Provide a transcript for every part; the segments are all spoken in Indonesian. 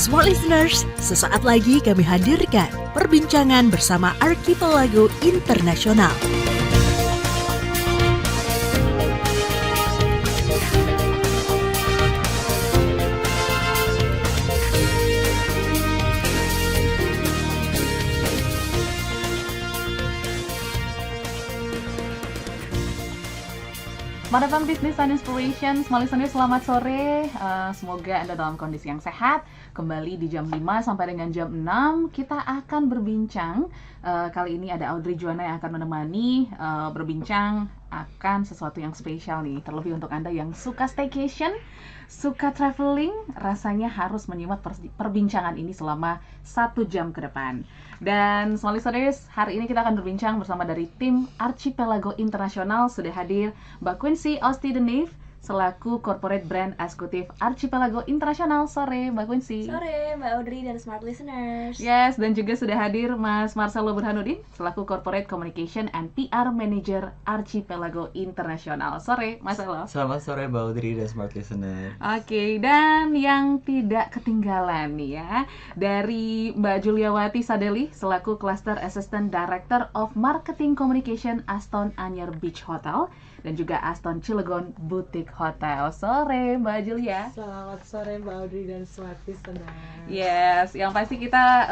Smart Listeners, sesaat lagi kami hadirkan perbincangan bersama Archipelago Internasional. Marathon Business and Inspiration, Small Listeners, selamat sore. Semoga Anda dalam kondisi yang sehat. Kembali di jam 5 sampai dengan jam 6, kita akan berbincang. Kali ini ada Audrey Juwana yang akan menemani berbincang akan sesuatu yang spesial nih. Terlebih untuk Anda yang suka staycation, suka traveling, rasanya harus menyimak perbincangan ini selama 1 jam ke depan. Dan Small Listeners, hari ini kita akan berbincang bersama dari tim Archipelago Internasional. Sudah hadir Mbak Quincy Osti-Denif selaku Corporate Brand Eksekutif Archipelago Internasional. Sore Mbak Quincy. Sore Mbak Audrey dan Smart Listeners. Yes, dan juga sudah hadir Mas Marcelo Burhanuddin selaku Corporate Communication and PR Manager Archipelago Internasional. Sore Marcelo. Selamat sore Mbak Audrey dan Smart Listener. Oke, dan yang tidak ketinggalan nih ya, dari Mbak Juliawati Sadeli selaku Cluster Assistant Director of Marketing Communication Aston Anyer Beach Hotel dan juga Aston Cilegon Boutique Hotel. Sore Mbak Julia. Selamat sore Mbak Audrey dan Smart Listener. Yes, yang pasti kita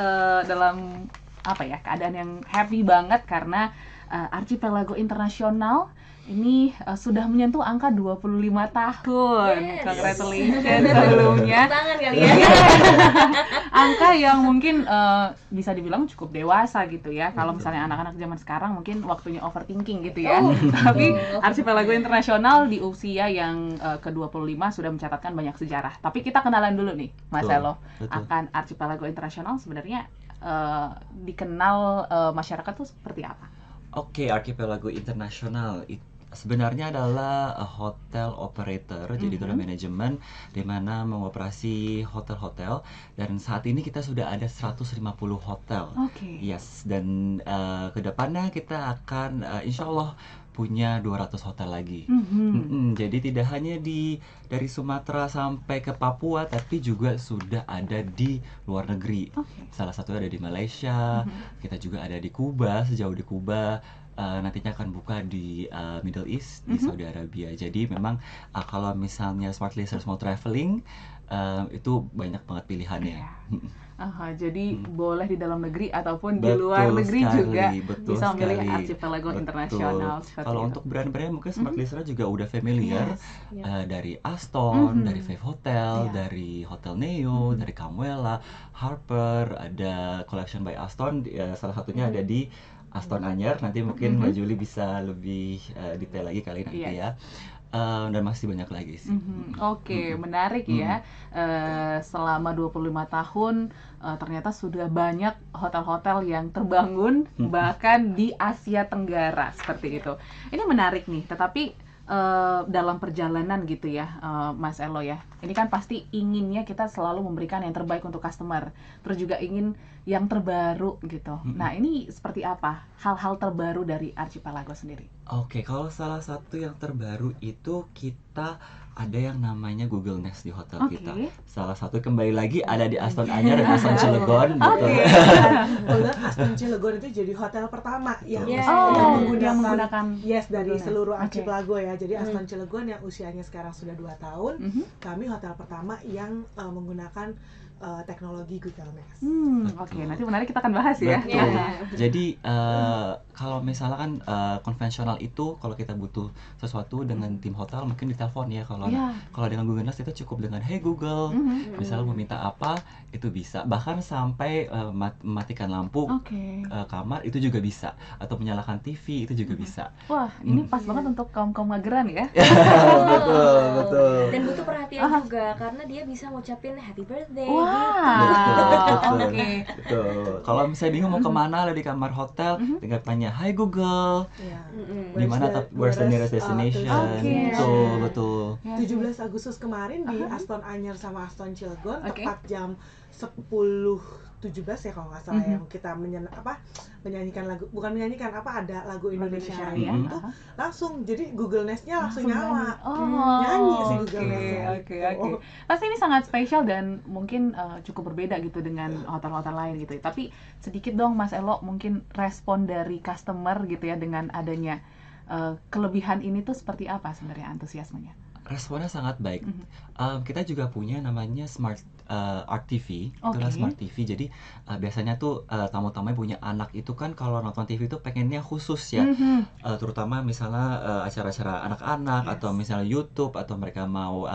dalam keadaan yang happy banget karena Archipelago Internasional ini sudah menyentuh angka 25 tahun. Yes. Congratulations sebelumnya. Tangan kali ya. Angka yang mungkin bisa dibilang cukup dewasa gitu ya. Kalau misalnya anak-anak zaman sekarang mungkin waktunya overthinking gitu ya. Tapi Archipelago Internasional di usia yang ke-25 sudah mencatatkan banyak sejarah. Tapi kita kenalan dulu nih, Mas Elo, akan Archipelago Internasional sebenarnya dikenal masyarakat tuh seperti apa? Oke, Archipelago Internasional itu sebenarnya adalah hotel operator, jadi itu adalah manajemen di mana mengoperasi hotel-hotel, dan saat ini kita sudah ada 150 hotel. Oke. Yes, dan kedepannya kita akan insya Allah punya 200 hotel lagi. Jadi tidak hanya dari Sumatera sampai ke Papua, tapi juga sudah ada di luar negeri. Salah satunya ada di Malaysia, kita juga ada di Kuba, sejauh di Kuba. Nantinya akan buka di Middle East, di Saudi Arabia. Jadi memang kalau misalnya Smart Listeners mau traveling, itu banyak banget pilihannya. Jadi boleh di dalam negeri ataupun di luar negeri sekali, juga bisa memilih Archipelago Internasional. Kalau untuk brand-brand mungkin Smart Listener juga udah familiar. Dari Aston, dari Five Hotel, dari Hotel Neo, dari Camuela, Harper, ada Collection by Aston, salah satunya ada di Aston Anyer. Nanti mungkin Mbak Juli bisa lebih detail lagi kali nanti ya. Dan masih banyak lagi sih. Oke, menarik ya. Selama 25 tahun ternyata sudah banyak hotel-hotel yang terbangun bahkan di Asia Tenggara seperti itu. Ini menarik nih, tetapi dalam perjalanan gitu ya, Mas Elo ya, ini kan pasti inginnya kita selalu memberikan yang terbaik untuk customer, terus juga ingin yang terbaru gitu. Nah, ini seperti apa hal-hal terbaru dari Archipelago sendiri? Oke, kalau salah satu yang terbaru itu kita ada yang namanya Google Nest di hotel kita. Salah satu kembali lagi ada di Aston Anyer dan Aston Cilegon. Kebetulan Aston Cilegon itu jadi hotel pertama yang menggunakan dari seluruh Archipelago ya. Jadi Aston Cilegon yang usianya sekarang sudah 2 tahun, kami hotel pertama yang menggunakan teknologi Google Nest. Oke, nanti menarik kita akan bahas ya. Jadi kalau misalkan konvensional itu kalau kita butuh sesuatu dengan tim hotel mungkin ditelepon ya. Kalau dengan Google Nest itu cukup dengan Hey Google, misalnya mau minta apa itu bisa. Bahkan sampai mematikan lampu kamar itu juga bisa, atau menyalakan TV itu juga bisa. Wah, ini pas banget untuk kaum mageran ya. Betul. Dan butuh perhatian juga karena dia bisa ngucapin happy birthday. Betul. Kalau misalnya bingung mau kemana di kamar hotel, tinggal tanya Hai Google, di mana where's the nearest destination. Betul. 17 Agustus kemarin di Aston Anyer sama Aston Cilegon, tepat jam 10 17 ya kalau nggak salah yang kita menyanyikan lagu, bukan menyanyikan ada lagu Indonesia Raya itu langsung jadi Google Nest-nya langsung nyala. Nyanyi sih Google Nest-nya. Oke. Pasti ini sangat spesial dan mungkin cukup berbeda gitu dengan hotel-hotel lain gitu. Tapi sedikit dong Mas Elo, mungkin respon dari customer gitu ya dengan adanya kelebihan ini tuh seperti apa sebenarnya antusiasmenya? Responnya sangat baik. Kita juga punya namanya Smart Art TV, itulah Smart TV. Jadi biasanya tuh tamu-tamunya punya anak itu kan kalau nonton TV itu pengennya khusus ya, terutama misalnya acara-acara anak-anak atau misalnya YouTube atau mereka mau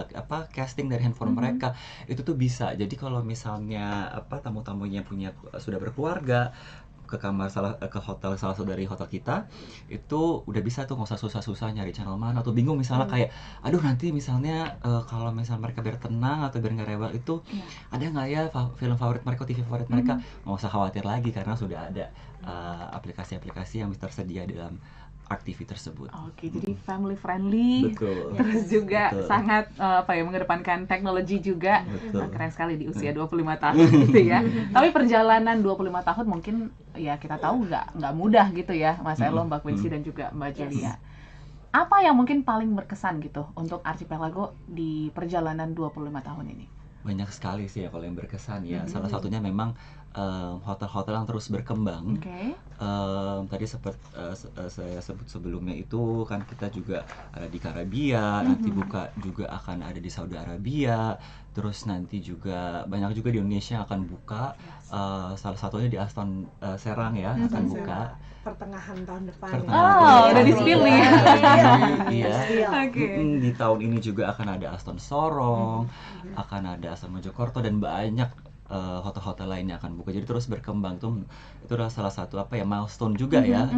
casting dari handphone mereka, itu tuh bisa. Jadi kalau misalnya tamu-tamunya sudah berkeluarga, ke hotel salah satu dari hotel kita itu udah bisa tuh, nggak usah susah-susah nyari channel mana atau bingung misalnya kayak aduh nanti misalnya kalau misalnya mereka biar tenang atau biar nggak rewel itu ada nggak ya film favorit mereka, TV favorit mereka, nggak usah khawatir lagi karena sudah ada aplikasi-aplikasi yang tersedia dalam Art TV tersebut. Oke, jadi family friendly. Betul. Terus juga sangat mengedepankan teknologi juga. Keren sekali di usia 25 tahun gitu ya. Tapi perjalanan 25 tahun mungkin ya kita tahu nggak mudah gitu ya, Mas Elo, Mbak Quincy dan juga Mbak Julia. Apa yang mungkin paling berkesan gitu untuk Archipelago di perjalanan 25 tahun ini? Banyak sekali sih ya kalau yang berkesan ya. Salah satunya memang hotel-hotel yang terus berkembang. Tadi seperti saya sebut sebelumnya itu kan kita juga ada di Karibia, nanti buka juga akan ada di Saudi Arabia, terus nanti juga banyak juga di Indonesia yang akan buka. Salah satunya di Aston Serang ya akan buka pertengahan tahun depan. Udah di-spill nih. Iya. Di tahun ini juga akan ada Aston Sorong, akan ada Aston Mojokerto dan banyak hotel-hotel lainnya akan buka. Jadi terus berkembang tuh, itu adalah salah satu milestone juga ya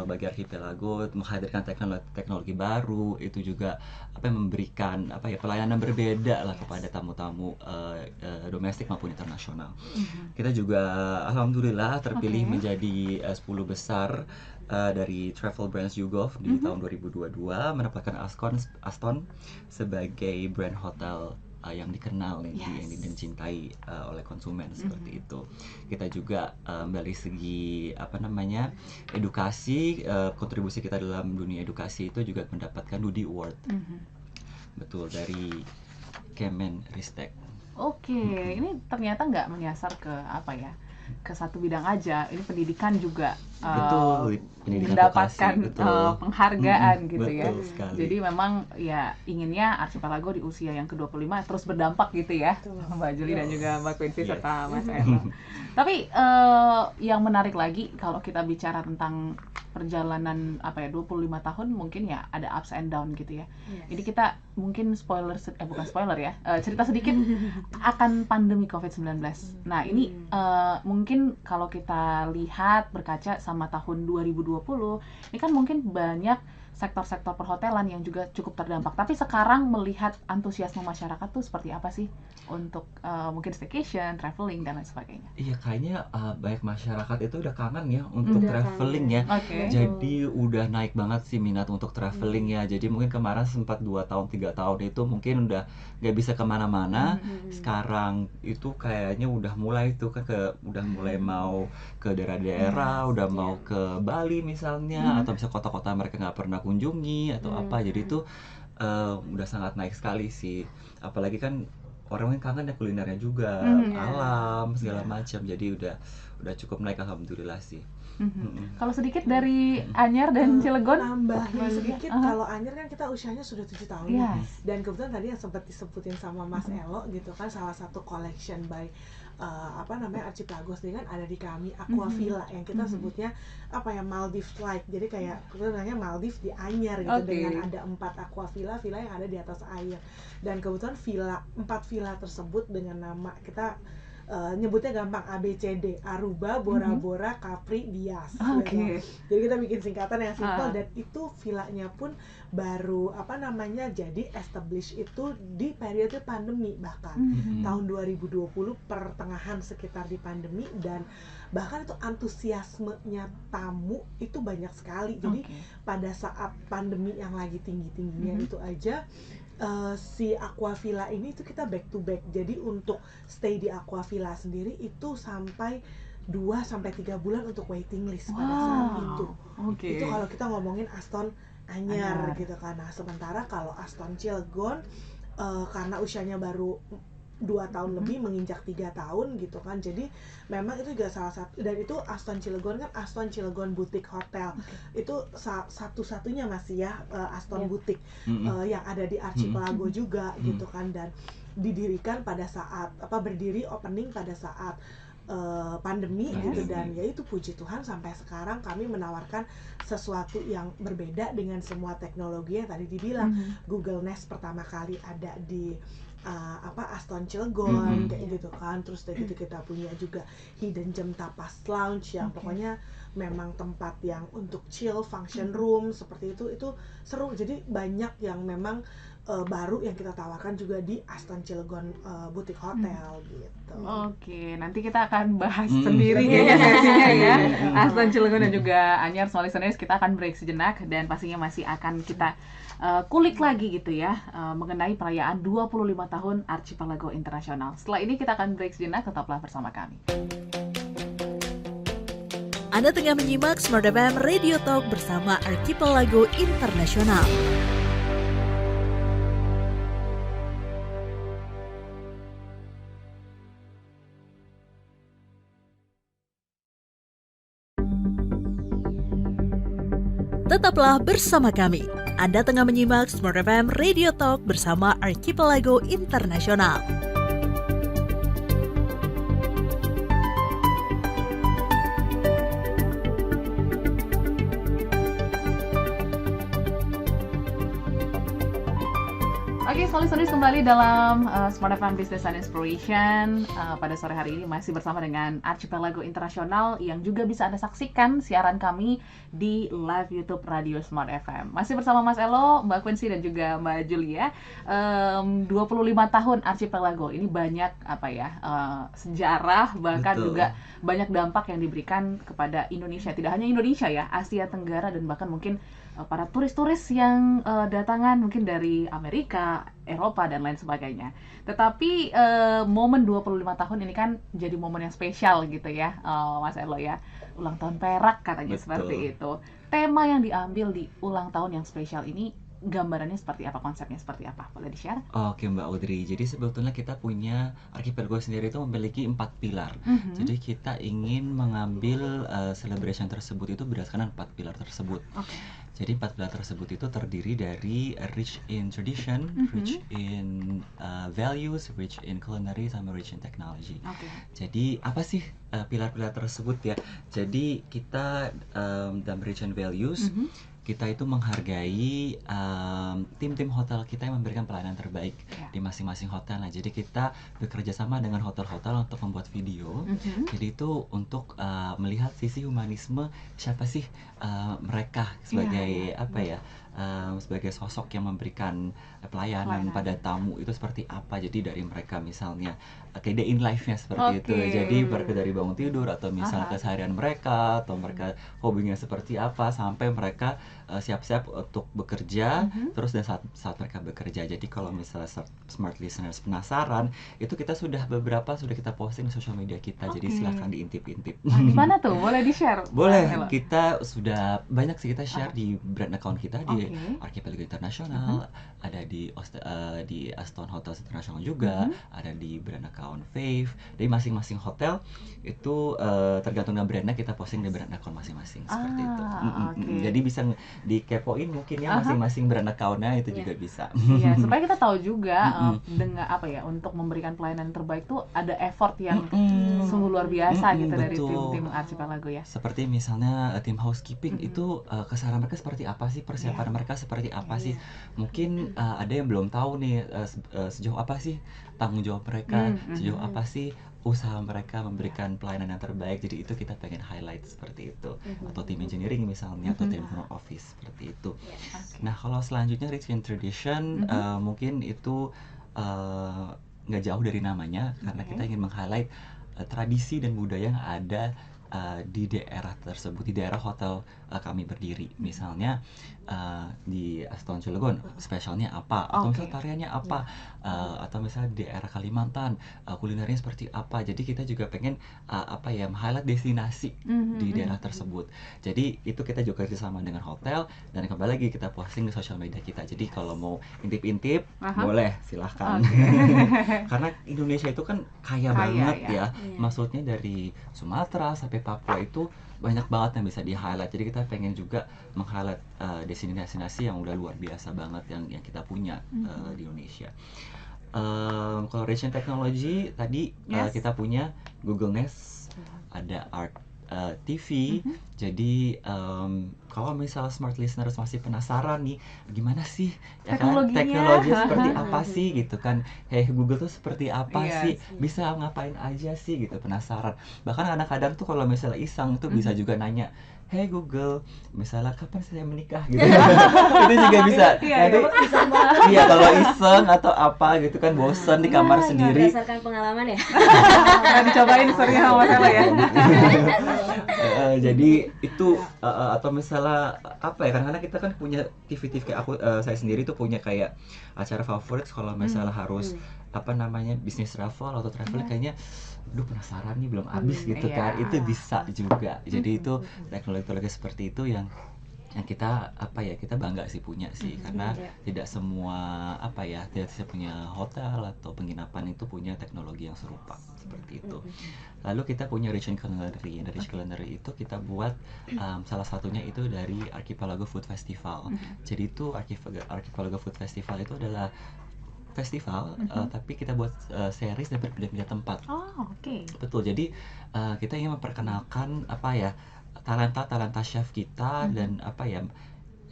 bagi Archipelago, menghadirkan teknologi baru, itu juga memberikan pelayanan berbeda lah kepada tamu-tamu domestik maupun internasional. Kita juga alhamdulillah terpilih menjadi 10 besar dari Travel Brands YouGov di tahun 2022, mendapatkan Aston sebagai brand hotel yang dikenal nih, yang dicintai oleh konsumen seperti itu. Kita juga dari segi edukasi, kontribusi kita dalam dunia edukasi itu juga mendapatkan Dudi Award. Betul, dari Kemenristek. Ini ternyata nggak menyasar ke ke satu bidang aja. Ini pendidikan juga mendapatkan penghargaan gitu ya. Sekali. Jadi memang ya inginnya Archipelago di usia yang ke-25 terus berdampak gitu ya. Mbak Julie dan juga Mbak Quincy serta Mas Elo. Tapi yang menarik lagi kalau kita bicara tentang perjalanan 25 tahun mungkin ya ada ups and down gitu ya. Jadi kita mungkin bukan spoiler ya, cerita sedikit akan pandemi COVID-19. Nah, ini mungkin kalau kita lihat berkaca sama tahun 2020, ini kan mungkin banyak sektor-sektor perhotelan yang juga cukup terdampak. Tapi sekarang melihat antusiasme masyarakat tuh seperti apa sih untuk mungkin staycation, traveling dan lain sebagainya? Iya, kayaknya banyak masyarakat itu udah kangen ya untuk traveling ya. Jadi udah naik banget sih minat untuk traveling ya. Jadi mungkin kemarin sempat 2 tahun 3 tahun itu mungkin udah nggak bisa kemana-mana. Sekarang itu kayaknya udah mulai tuh kan udah mulai mau ke daerah-daerah, udah mau ke Bali misalnya, atau bisa kota-kota mereka nggak pernah kunjungi atau apa. Jadi itu udah sangat naik sekali sih. Apalagi kan orang kangen ya kulinernya juga, alam segala macam. Jadi udah cukup naik alhamdulillah sih. Kalau sedikit dari Anyer dan Cilegon, tambahin sedikit, kalau Anyer kan kita usianya sudah 7 tahun dan kebetulan tadi yang sempat disebutin sama Mas Elo gitu kan, salah satu collection by Archipelago sendiri kan ada di kami Aquavilla yang kita sebutnya Maldives like. Jadi kayak kebetulannya Maldives di Anyer gitu, dengan ada 4 aquavilla yang ada di atas air. Dan kebetulan 4 villa tersebut dengan nama kita nyebutnya gampang, ABCD, Aruba, Bora Bora, Capri, Bias. Gitu. Jadi kita bikin singkatan yang simple, dan itu villanya pun baru jadi establish itu di periode pandemi, bahkan tahun 2020 pertengahan sekitar di pandemi, dan bahkan itu antusiasmenya tamu itu banyak sekali. Jadi pada saat pandemi yang lagi tinggi-tingginya itu aja si Aquavilla ini itu kita back to back. Jadi untuk stay di Aquavilla sendiri itu sampai 2-3 bulan untuk waiting list pada saat itu. Itu kalau kita ngomongin Aston Anyar gitu kan. Nah, sementara kalau Aston Cilegon karena usianya baru 2 tahun lebih menginjak 3 tahun gitu kan, jadi memang itu juga salah satu, dan itu Aston Cilegon kan Aston Cilegon Boutique Hotel, itu satu-satunya masih ya Aston Boutique yang ada di Archipelago juga gitu kan, dan didirikan pada saat berdiri opening pada saat pandemi gitu, dan ya itu puji Tuhan sampai sekarang kami menawarkan sesuatu yang berbeda dengan semua teknologi yang tadi dibilang. Google Nest pertama kali ada di Aston Cilegon kayak gitu kan, terus dari itu kita punya juga Hidden Gem Tapas Lounge yang pokoknya memang tempat yang untuk chill, function room seperti itu seru. Jadi banyak yang memang baru yang kita tawarkan juga di Aston Cilegon Boutique Hotel gitu. Oke, nanti kita akan bahas sendiri ya sesinya ya. Aston Cilegon dan juga Anyar, small listeners, kita akan break sejenak dan pastinya masih akan kita kulik lagi gitu ya mengenai perayaan 25 tahun Archipelago International. Setelah ini kita akan break sejenak, tetaplah bersama kami. Anda tengah menyimak Smart FM Radio Talk bersama Archipelago International. Tetaplah bersama kami. Anda tengah menyimak Smart FM Radio Talk bersama Archipelago International. Oke, Solis kembali dalam Smart FM Business and Inspiration. Pada sore hari ini masih bersama dengan Archipelago International yang juga bisa Anda saksikan siaran kami di live YouTube Radio Smart FM. Masih bersama Mas Elo, Mbak Quincy dan juga Mbak Julia. 25 tahun Archipelago ini banyak sejarah, bahkan juga banyak dampak yang diberikan kepada Indonesia. Tidak hanya Indonesia ya, Asia Tenggara dan bahkan mungkin para turis-turis yang datangan mungkin dari Amerika, Eropa, dan lain sebagainya. Tetapi momen 25 tahun ini kan jadi momen yang spesial gitu ya, Mas Elo ya. Ulang tahun Perak katanya. Betul. Seperti itu. Tema yang diambil di ulang tahun yang spesial ini, gambarannya seperti apa, konsepnya seperti apa? Boleh di-share? Oke Mbak Audrey, jadi sebetulnya kita punya Archipelago sendiri itu memiliki 4 pilar. Jadi kita ingin mengambil celebration tersebut itu berdasarkan 4 pilar tersebut. Jadi 4 pilar tersebut itu terdiri dari rich in tradition, rich in values, rich in culinary, sama rich in technology. Jadi apa sih pilar-pilar tersebut ya? Jadi kita dalam rich in values, kita itu menghargai tim-tim hotel kita yang memberikan pelayanan terbaik di masing-masing hotel. Nah, jadi kita bekerja sama dengan hotel-hotel untuk membuat video. Jadi itu untuk melihat sisi humanisme, siapa sih mereka sebagai sebagai sosok yang memberikan pelayanan pada tamu itu seperti apa. Jadi dari mereka misalnya day in life-nya seperti itu. Jadi dari bangun tidur atau misalnya keseharian mereka atau mereka hobinya seperti apa sampai mereka siap-siap untuk bekerja, terus dan saat mereka bekerja. Jadi kalau misalnya smart listeners penasaran, itu kita sudah kita posting di sosial media kita. Jadi silahkan diintip-intip. Di mana tuh? Boleh di-share? Boleh. Kita sudah banyak sih kita share di brand account kita di Archipelago International, ada di Aston Hotels International juga, ada di brand account Fave. Dari masing-masing hotel itu tergantung dengan brandnya, kita posting di brand account masing-masing seperti itu. Jadi bisa dikepoin mungkin ya masing-masing brand account-nya itu juga bisa. Iya, supaya kita tahu juga dengan untuk memberikan pelayanan terbaik tuh ada effort yang sungguh luar biasa gitu dari tim Archipelago ya. Seperti misalnya tim housekeeping itu keseharian mereka seperti apa sih, persiapan mereka seperti apa sih. Mungkin ada yang belum tahu nih sejauh apa sih tanggung jawab mereka, sejauh apa sih usaha mereka memberikan pelayanan yang terbaik. Jadi itu kita pengen highlight seperti itu. Atau tim engineering misalnya, atau tim front office seperti itu. Nah, kalau selanjutnya rich in tradition, mungkin itu nggak jauh dari namanya, karena kita ingin meng-highlight tradisi dan budaya yang ada di daerah tersebut, di daerah hotel kami berdiri. Misalnya di Aston Cilegon spesialnya apa, atau misalnya tariannya apa, atau misalnya di daerah Kalimantan kulinernya seperti apa. Jadi kita juga pengen highlight destinasi di daerah tersebut. Jadi itu kita juga kerjasama dengan hotel, dan kembali lagi kita posting di sosial media kita. Jadi kalau mau intip-intip boleh, silahkan. Karena Indonesia itu kan kaya banget ya. Maksudnya dari Sumatera sampai Papua itu banyak banget yang bisa di-highlight. Jadi kita pengen juga meng-highlight destinasi-destinasi yang udah luar biasa banget yang kita punya di Indonesia. Collaboration technology tadi kita punya Google Nest, ada Art TV. Jadi kalau misalnya smart listeners masih penasaran nih, gimana sih ya kan teknologi seperti apa sih gitu kan, Google tuh seperti apa sih, bisa ngapain aja sih gitu, penasaran. Bahkan kadang-kadang tuh kalau misalnya iseng tuh bisa juga nanya, hey Google, misalnya kapan saya menikah gitu. Itu juga bisa. Iya, kalau iseng atau apa gitu kan, bosen di kamar sendiri. Berdasarkan pengalaman ya. Dicobain sering sama saya ya. Jadi itu atau misalnya kadang-kadang kita kan punya TV kayak saya sendiri tuh punya kayak acara favorit kalau misalnya harus bisnis travel atau travel kayaknya penasaran nih belum habis gitu kan, itu bisa juga. Jadi itu teknologi seperti itu yang kita kita bangga sih punya sih, karena tidak semua tidak punya hotel atau penginapan itu punya teknologi yang serupa seperti itu. Lalu kita punya Rich Culinary. Dari Rich Culinary itu kita buat salah satunya itu dari Archipelago Food Festival. Jadi itu Archipelago Food Festival itu adalah festival, tapi kita buat series dan berpindah-pindah tempat. Betul. Jadi kita ingin memperkenalkan talenta chef kita dan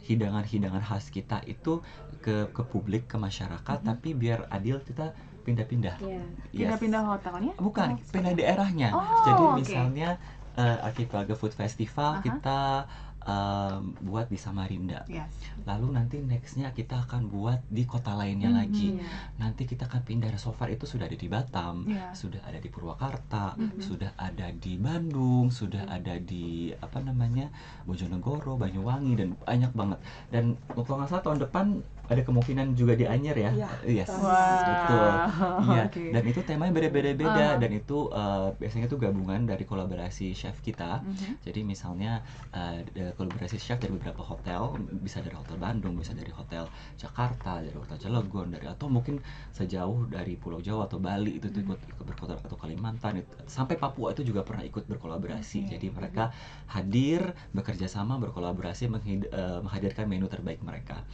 hidangan-hidangan khas kita itu ke publik, ke masyarakat, tapi biar adil kita pindah-pindah. Pindah-pindah hotelnya? Bukan, pindah daerahnya. Jadi misalnya Archipelago Food Festival kita buat di Samarinda. Lalu nanti nextnya kita akan buat di kota lainnya lagi. Nanti kita akan pindah. So far itu sudah ada di Batam, sudah ada di Purwakarta, sudah ada di Bandung, sudah ada di Bojonegoro, Banyuwangi, dan banyak banget. Dan kalau nggak salah tahun depan ada kemungkinan juga di Anyer ya. Yes, betul. Iya. Dan itu temanya beda-beda, dan itu biasanya itu gabungan dari kolaborasi chef kita. Jadi misalnya kolaborasi chef dari beberapa hotel, bisa dari hotel Bandung, bisa dari hotel Jakarta, dari hotel Cilegon, atau mungkin sejauh dari Pulau Jawa atau Bali itu ikut berkolaborasi, atau Kalimantan sampai Papua itu juga pernah ikut berkolaborasi. Jadi mereka hadir, bekerja sama, berkolaborasi, menghadirkan menu terbaik mereka.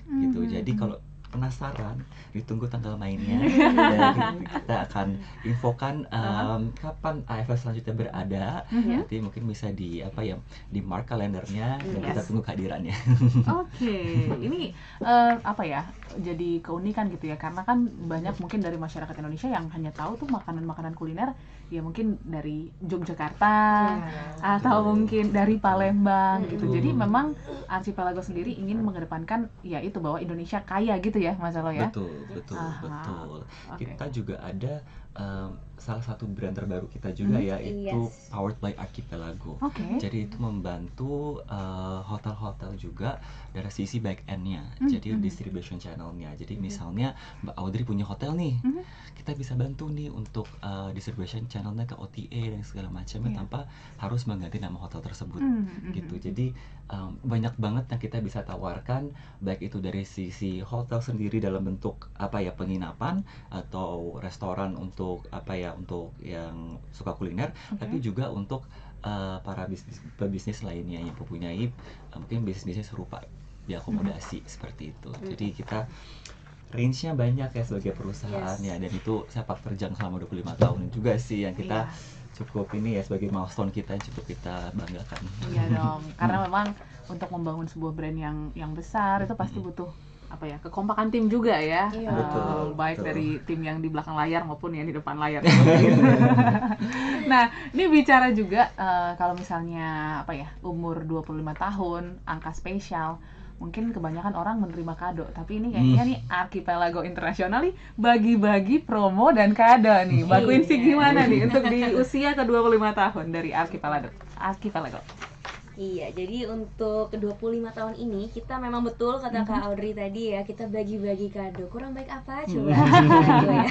Gitu. Jadi kalau penasaran, ditunggu tanggal mainnya. Dan kita akan infokan kapan AFF selanjutnya berada. Nanti mungkin bisa di mark kalendernya, dan kita tunggu kehadirannya. Ini jadi keunikan gitu ya, karena kan banyak mungkin dari masyarakat Indonesia yang hanya tahu tuh makanan-makanan kuliner ya mungkin dari Yogyakarta atau mungkin dari Palembang gitu. Jadi memang Archipelago sendiri ingin mengedepankan ya itu, bahwa Indonesia kaya gitu ya Mas Elo ya. Betul. Kita juga ada salah satu brand terbaru kita juga yaitu Powered by Archipelago. Jadi itu membantu hotel-hotel juga dari sisi back end-nya. Jadi distribution channel-nya. Jadi misalnya Mbak Audrey punya hotel nih, kita bisa bantu nih untuk distribution channel-nya ke OTA dan segala macamnya tanpa harus mengganti nama hotel tersebut. Gitu. Jadi banyak banget yang kita bisa tawarkan, baik itu dari sisi hotel sendiri dalam bentuk penginapan atau restoran untuk untuk yang suka kuliner, tapi juga untuk para pebisnis lainnya yang mempunyai mungkin bisnisnya serupa diakomodasi seperti itu. Jadi kita range-nya banyak ya sebagai perusahaan ya, dan itu sepak terjang selama 25 tahun juga sih yang kita cukup ini ya, sebagai milestone kita yang cukup kita banggakan. Iya dong, karena memang untuk membangun sebuah brand yang besar itu pasti butuh kekompakan tim juga ya. Betul, baik dari tim yang di belakang layar maupun yang di depan layar. Nah, ini bicara juga kalau misalnya umur 25 tahun, angka spesial, mungkin kebanyakan orang menerima kado, tapi ini kayaknya nih Archipelago International nih bagi-bagi promo dan kado nih. Mbak Quincy gimana nih untuk di usia ke-25 tahun dari Archipelago? Iya, jadi untuk 25 tahun ini kita memang betul kata Kak Audrey tadi ya, kita bagi-bagi kado. Kurang baik apa coba? Kado ya.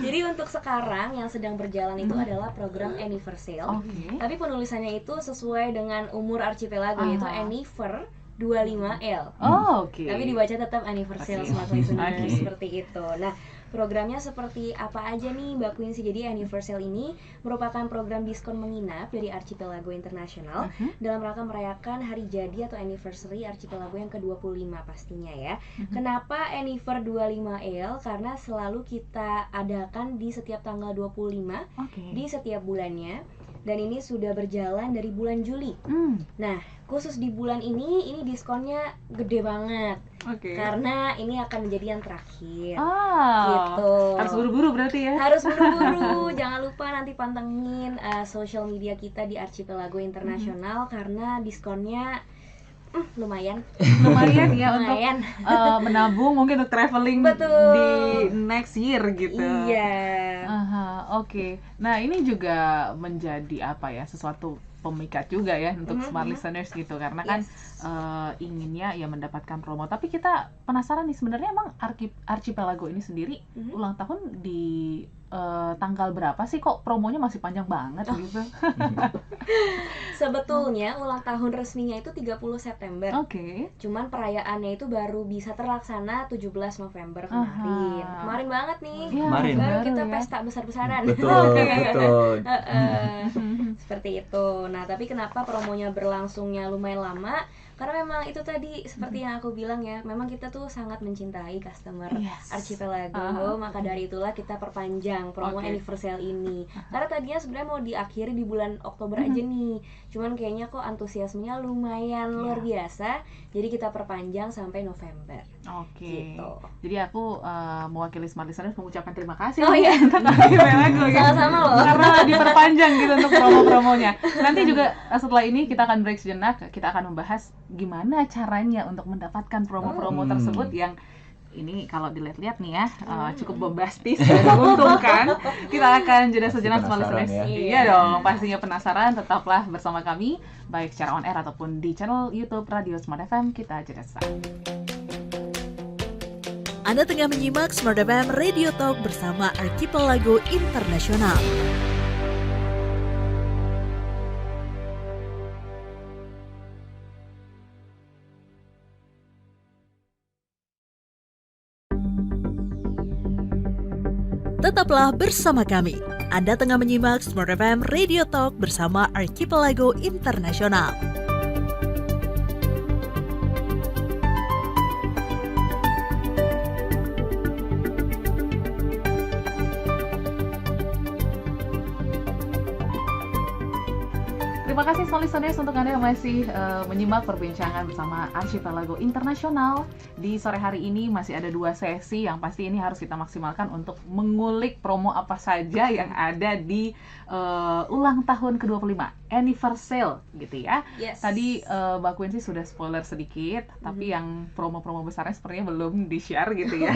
Jadi untuk sekarang yang sedang berjalan itu adalah program Anniversale. Tapi penulisannya itu sesuai dengan umur Archipelago, yaitu Anniver 25L. Tapi dibaca tetap Anniversale smart listener seperti itu. Nah, programnya seperti apa aja nih Mbak Quincy? Jadi Anniversale ini merupakan program diskon menginap dari Archipelago International dalam rangka merayakan hari jadi atau anniversary Archipelago yang ke-25 pastinya ya. Kenapa Anniver 25L? Karena selalu kita adakan di setiap tanggal 25 di setiap bulannya. Dan ini sudah berjalan dari bulan Juli. Nah, khusus di bulan ini diskonnya gede banget. Karena ini akan menjadi yang terakhir. Gitu. Harus buru-buru berarti ya? Harus buru-buru. Jangan lupa nanti pantengin sosial media kita di Archipelago International karena diskonnya lumayan ya untuk menabung mungkin untuk traveling di next year gitu. Iya. Nah ini juga menjadi sesuatu pemikat juga ya untuk smart listeners gitu, karena kan inginnya ya mendapatkan promo. Tapi kita penasaran nih, sebenarnya emang Archipelago ini sendiri ulang tahun di tanggal berapa sih, kok promonya masih panjang banget gitu? Sebetulnya ulang tahun resminya itu 30 September. Cuman perayaannya itu baru bisa terlaksana 17 November kemarin. Kemarin banget nih. Baru kita pesta besar-besaran. Betul. Seperti itu. Nah, tapi kenapa promonya berlangsungnya lumayan lama? Karena memang itu tadi seperti yang aku bilang ya, memang kita tuh sangat mencintai customer Archipelago, maka dari itulah kita perpanjang promo Anniversary ini. Karena tadinya sebenarnya mau diakhiri di bulan Oktober aja nih, cuman kayaknya kok antusiasmenya lumayan luar biasa, jadi kita perpanjang sampai November. Gitu. Jadi aku mewakili smart listeners mengucapkan terima kasih untuk Archipelago. Sama-sama loh. Karena diperpanjang gitu untuk promo-promonya. Nanti juga setelah ini kita akan break sejenak, kita akan membahas gimana caranya untuk mendapatkan promo-promo tersebut yang ini kalau dilihat-lihat nih ya cukup bombastis dan menguntungkan. Kita akan jeda sejenak smart listeners. Iya dong, pastinya penasaran. Tetaplah bersama kami baik secara on air ataupun di channel YouTube Radio Smart FM. Kita jeda sesaat. Anda tengah menyimak Smart FM Radio Talk bersama Archipelago International. Tetaplah bersama kami. Anda tengah menyimak Smart FM Radio Talk bersama Archipelago International. Terima kasih smart listeners untuk Anda yang masih menyimak perbincangan bersama Archipelago International. Di sore hari ini masih ada 2 sesi yang pasti ini harus kita maksimalkan untuk mengulik promo apa saja yang ada di ulang tahun ke-25 Anniversale gitu ya. Tadi Mbak Quincy sudah spoiler sedikit, tapi yang promo-promo besarnya sepertinya belum di-share gitu ya.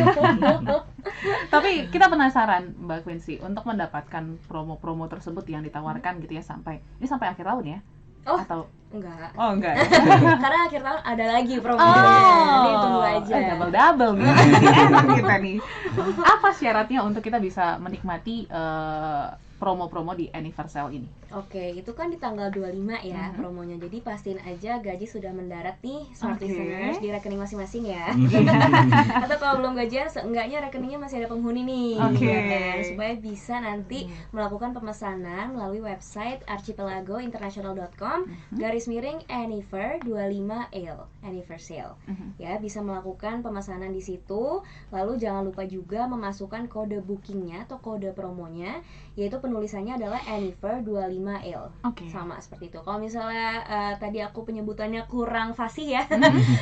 Tapi kita penasaran Mbak Quincy untuk mendapatkan promo-promo tersebut yang ditawarkan gitu ya sampai akhir tahun ya? Atau enggak? Enggak ya? Karena akhir tahun ada lagi promonya. Jadi tunggu aja. Double nih. Jadi enak kita nih. Apa syaratnya untuk kita bisa menikmati promo-promo di Anniversary ini? Oke, itu kan di tanggal 25 ya promonya. Jadi pastiin aja gaji sudah mendarat nih smart listeners di rekening masing-masing ya. Atau kalau belum gajian, seenggaknya rekeningnya masih ada penghuni nih. Ya, supaya bisa nanti melakukan pemesanan melalui website archipelagointernational.com /Anniver 25L Anniversale. Ya, bisa melakukan pemesanan di situ. Lalu jangan lupa juga memasukkan kode bookingnya atau kode promonya, yaitu penulisannya adalah Anniver 25L. Sama seperti itu. Kalau misalnya tadi aku penyebutannya kurang fasih ya,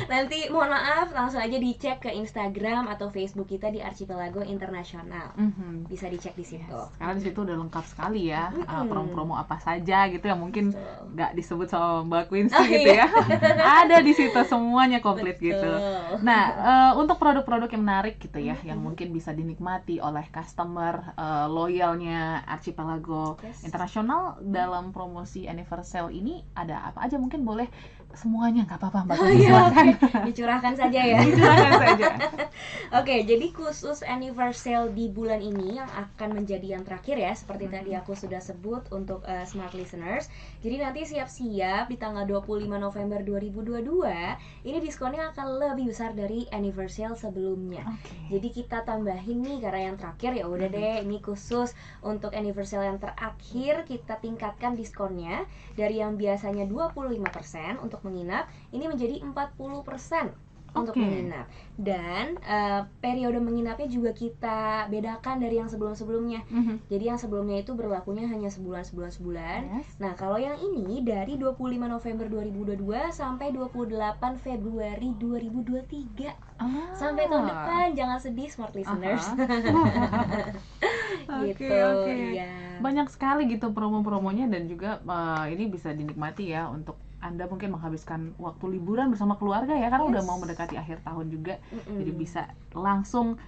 nanti mohon maaf, langsung aja dicek ke Instagram atau Facebook kita di Archipelago International. Bisa dicek di situ. Karena di situ udah lengkap sekali ya, promo-promo apa saja gitu yang mungkin nggak disebut sama Mbak Quincy gitu ya. Ada di situ semuanya komplit gitu. Nah, untuk produk-produk yang menarik gitu ya, yang mungkin bisa dinikmati oleh customer loyalnya Archipelago International dalam promosi anniversary ini ada apa aja? Mungkin boleh semuanya, nggak apa-apa Mbak Quincy, silakan. Dicurahkan saja ya. Dicurahkan saja. Oke, jadi khusus anniversary di bulan ini yang akan menjadi yang terakhir ya, seperti tadi aku sudah sebut untuk smart listeners. Jadi nanti siap-siap di tanggal 25 November 2022, ini diskonnya akan lebih besar dari anniversary sebelumnya. Jadi kita tambahin nih karena yang terakhir ya udah deh, ini khusus untuk anniversary yang terakhir kita tingkatkan diskonnya dari yang biasanya 25% untuk menginap, ini menjadi 40% untuk menginap. Dan periode menginapnya juga kita bedakan dari yang sebelum-sebelumnya. Jadi yang sebelumnya itu berlakunya hanya sebulan. Nah, kalau yang ini dari 25 November 2022 sampai 28 Februari 2023. Sampai tahun depan, jangan sedih smart listeners. Gitu. Iya. Banyak sekali gitu promo-promonya, dan juga ini bisa dinikmati ya untuk Anda mungkin menghabiskan waktu liburan bersama keluarga ya, karena udah mau mendekati akhir tahun juga. Jadi bisa langsung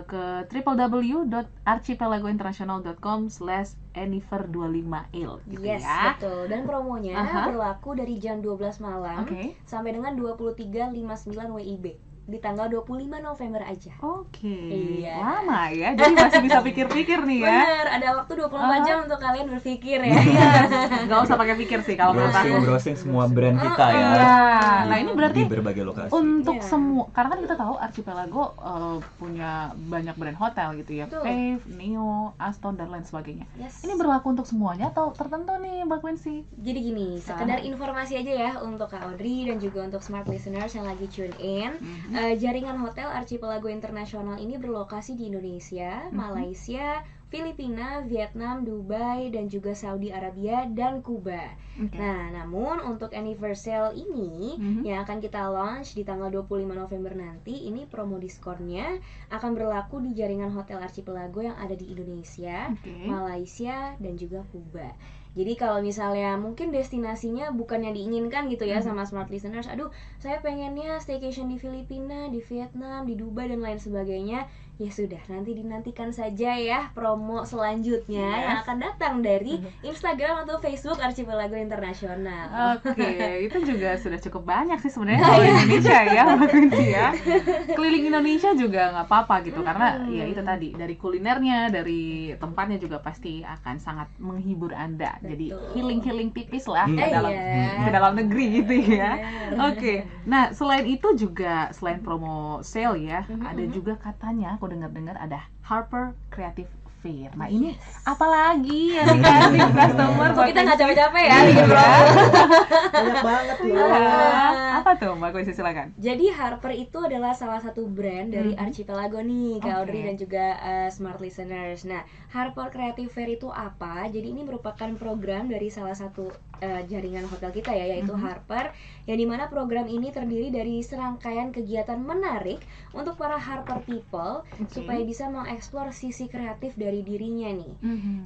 ke www.archipelagointernational.com/anniver25il gitu ya. Betul. Dan promonya berlaku dari jam 12 malam sampai dengan 23.59 WIB di tanggal 25 November aja. Iya. Lama ya, jadi masih bisa pikir-pikir nih ya. Bener, ada waktu 24 jam untuk kalian berpikir ya. Nggak usah pakai pikir sih kalau menurut aku. Browsing semua brand kita ya. Nah ini berarti di berbagai lokasi. untuk semua, karena kan kita tahu Archipelago punya banyak brand hotel gitu ya, Pave, Neo, Aston dan lain sebagainya. Ini berlaku untuk semuanya atau tertentu nih Mbak Quincy? Jadi gini, sekedar informasi aja ya untuk Kak Audrey dan juga untuk smart listeners yang lagi tune in. Jaringan hotel Archipelago International ini berlokasi di Indonesia, Malaysia, Filipina, Vietnam, Dubai, dan juga Saudi Arabia dan Kuba. Nah, namun untuk anniversary ini yang akan kita launch di tanggal 25 November nanti, ini promo diskonnya akan berlaku di jaringan hotel Archipelago yang ada di Indonesia, Malaysia, dan juga Kuba. Jadi kalau misalnya mungkin destinasinya bukan yang diinginkan gitu ya sama smart listeners, aduh saya pengennya staycation di Filipina, di Vietnam, di Dubai dan lain sebagainya, ya sudah, nanti dinantikan saja ya promo selanjutnya yang akan datang dari Instagram atau Facebook Archipelago International. Itu juga sudah cukup banyak sih sebenarnya kalau Indonesia ya Mbak Quincy ya. Keliling Indonesia juga nggak apa-apa gitu, karena ya itu tadi, dari kulinernya, dari tempatnya juga pasti akan sangat menghibur Anda. Jadi healing tipis lah ke dalam negeri gitu ya. Nah selain itu juga, selain promo sale ya, ada juga katanya aku dengar ada Harper Creative Fair. Nah ini apalagi yang dikasih customer? Kita nggak capek-capek ya. Banyak banget ya. Apa tuh Mbak Quincy, silakan. Jadi Harper itu adalah salah satu brand dari Archipelago nih, Kak Audrey dan juga smart listeners. Nah, Harper Creative Fair itu apa? Jadi ini merupakan program dari salah satu jaringan hotel kita ya, yaitu Harper, yang dimana program ini terdiri dari serangkaian kegiatan menarik untuk para Harper people supaya bisa mengeksplor sisi kreatif dari dirinya nih.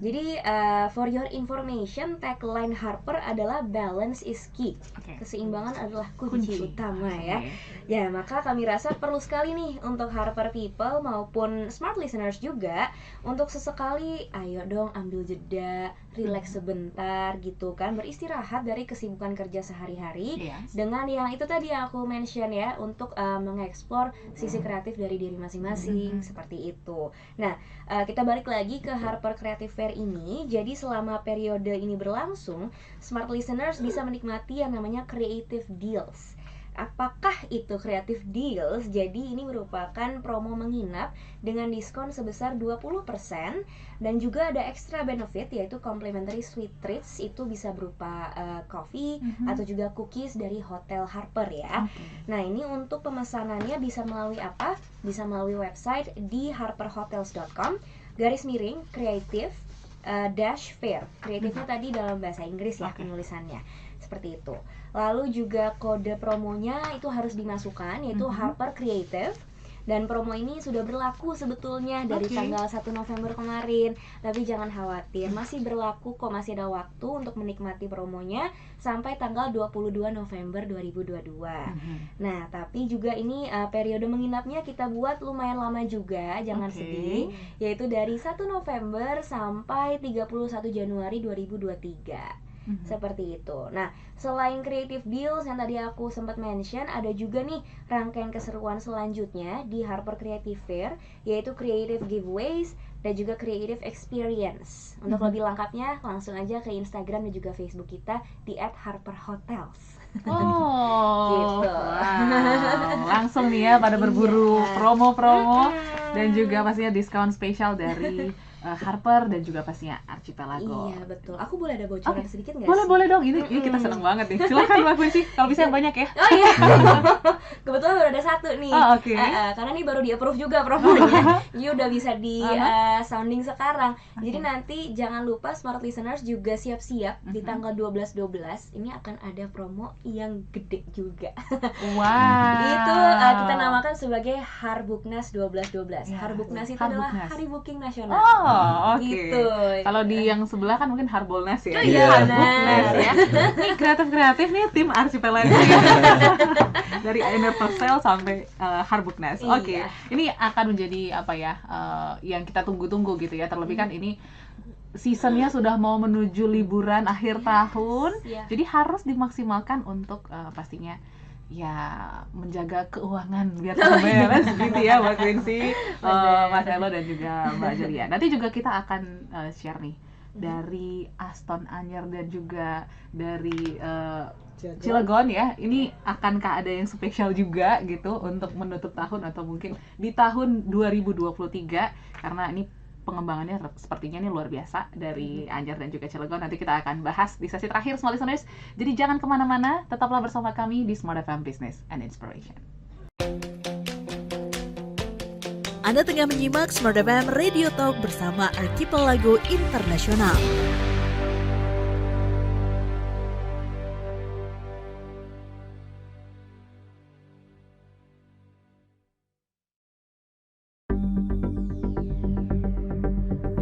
Jadi for your information, tagline Harper adalah balance is key. Keseimbangan adalah kunci utama ya. Ya, maka kami rasa perlu sekali nih untuk Harper people maupun smart listeners juga untuk sesekali ayo dong ambil jeda, relax sebentar gitu kan, beristirahat dari kesibukan kerja sehari-hari dengan yang itu tadi yang aku mention ya, untuk mengeksplor sisi kreatif dari diri masing-masing seperti itu. Nah, kita balik lagi ke Harper Creative Fair ini. Jadi selama periode ini berlangsung, smart listeners bisa menikmati yang namanya Creative Deals. Apakah itu Creative Deals? Jadi ini merupakan promo menginap dengan diskon sebesar 20% dan juga ada extra benefit, yaitu complimentary sweet treats. Itu bisa berupa coffee atau juga cookies dari Hotel Harper ya. Nah, ini untuk pemesanannya bisa melalui apa? Bisa melalui website di harperhotels.com/creative -fair. Kreatifnya tadi dalam bahasa Inggris ya penulisannya. Seperti itu. Lalu juga kode promonya itu harus dimasukkan, yaitu Harper Creative. Dan promo ini sudah berlaku sebetulnya dari tanggal 1 November kemarin. Tapi jangan khawatir, masih berlaku kok, masih ada waktu untuk menikmati promonya sampai tanggal 22 November 2022. Nah, tapi juga ini periode menginapnya kita buat lumayan lama juga, jangan sedih, yaitu dari 1 November sampai 31 Januari 2023. Seperti itu. Nah, selain creative deals yang tadi aku sempat mention, ada juga nih rangkaian keseruan selanjutnya di Harper Creative Fair, yaitu creative giveaways dan juga creative experience. Untuk lebih lengkapnya langsung aja ke Instagram dan juga Facebook kita di @harperhotels. Gitu. Wow. Langsung nih ya pada berburu promo-promo dan juga pastinya diskon spesial dari Harper dan juga pastinya Archipelago. Iya betul. Aku boleh ada bocoran sedikit nggak sih? Boleh dong. Ini kita senang banget nih. Silakan Mbak Quincy. Kalau bisa yang banyak ya. Oh iya. Kebetulan baru ada satu nih. Karena ini baru di approve juga promonya. Ini udah bisa di sounding sekarang. Jadi nanti jangan lupa smart listeners juga siap-siap di tanggal 12/12 ini akan ada promo yang gede juga. Wow. Itu kita namakan sebagai Harbuknas 12/12. Harbuknas itu adalah Hari Booking Nasional. Gitu. Kalau di yang sebelah kan mungkin Harbolnas ya. Iya, ya. Ini kreatif nih tim Archipelago. Dari Universal sampai Harbuknas. Oke. Ini akan menjadi apa ya? Yang kita tunggu-tunggu gitu ya. Terlebih kan ini seasonnya sudah mau menuju liburan akhir tahun. Jadi harus dimaksimalkan untuk pastinya ya menjaga keuangan biar balance gitu ya Mbak Quincy, Mas Elo dan juga Mbak Julia. Nanti juga kita akan share nih dari Aston Anyer dan juga dari Cilegon ya. Ini akankah ada yang spesial juga gitu untuk menutup tahun atau mungkin di tahun 2023, karena ini pengembangannya sepertinya ini luar biasa dari Anyer dan juga Cilegon. Nanti kita akan bahas di sesi terakhir Smart Listeners. Jadi jangan kemana-mana, tetaplah bersama kami di Smart FM Business and Inspiration. Anda tengah menyimak Smart FM Radio Talk bersama Archipelago Internasional.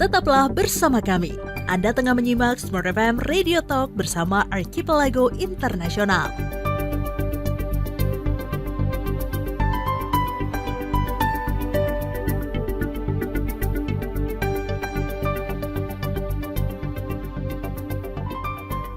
Tetaplah bersama kami. Anda tengah menyimak Smart FM Radio Talk bersama Archipelago Internasional.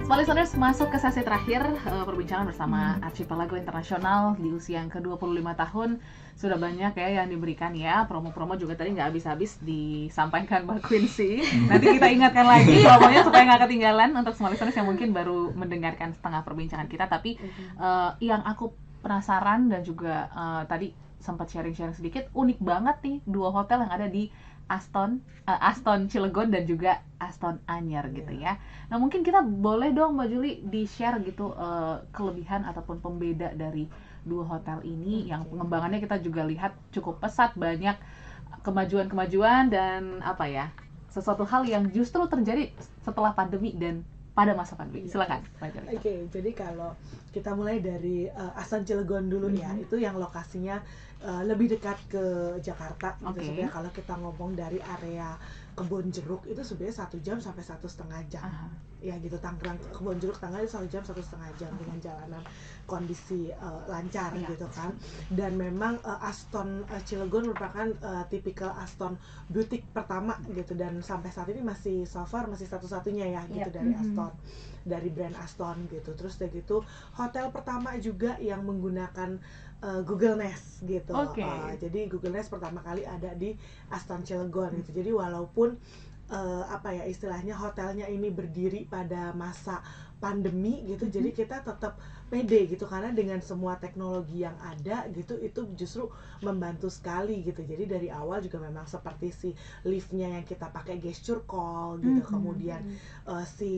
Smart Listeners, masuk ke sesi terakhir perbincangan bersama Archipelago Internasional di usia yang ke-25 tahun. Sudah banyak ya yang diberikan ya, promo-promo juga tadi nggak habis-habis disampaikan Mbak Quincy. Nanti kita ingatkan lagi promonya supaya nggak ketinggalan untuk Smart Listeners yang mungkin baru mendengarkan setengah perbincangan kita. Tapi yang aku penasaran dan juga tadi sempat sharing-sharing sedikit, unik banget nih dua hotel yang ada di Aston Cilegon dan juga Aston Anyer gitu ya. Nah mungkin kita boleh dong Mbak Juli di-share gitu kelebihan ataupun pembeda dari dua hotel ini yang pengembangannya kita juga lihat cukup pesat, banyak kemajuan-kemajuan dan apa ya, sesuatu hal yang justru terjadi setelah pandemi dan pada masa pandemi. Silakan Mbak Juli. Oke, jadi kalau kita mulai dari Aston Cilegon dulu ya, itu yang lokasinya lebih dekat ke Jakarta gitu. Sebenarnya kalau kita ngomong dari area Kebon Jeruk itu sebenarnya 1 jam sampai 1,5 jam. Ya gitu, Tangerang ke Kebon Jeruk Tangerang 1 jam 1,5 jam dengan jalanan kondisi lancar gitu kan. Dan memang Aston Cilegon merupakan tipikal Aston boutique pertama gitu, dan sampai saat ini masih so far masih satu-satunya ya gitu dari Aston, dari brand Aston gitu. Terus dari gitu hotel pertama juga yang menggunakan Google Nest gitu. Jadi Google Nest pertama kali ada di Aston Cilegon gitu. Jadi walaupun apa ya istilahnya hotelnya ini berdiri pada masa pandemi gitu, jadi kita tetap pede gitu karena dengan semua teknologi yang ada gitu itu justru membantu sekali gitu. Jadi dari awal juga memang seperti si liftnya yang kita pakai gesture call gitu, kemudian si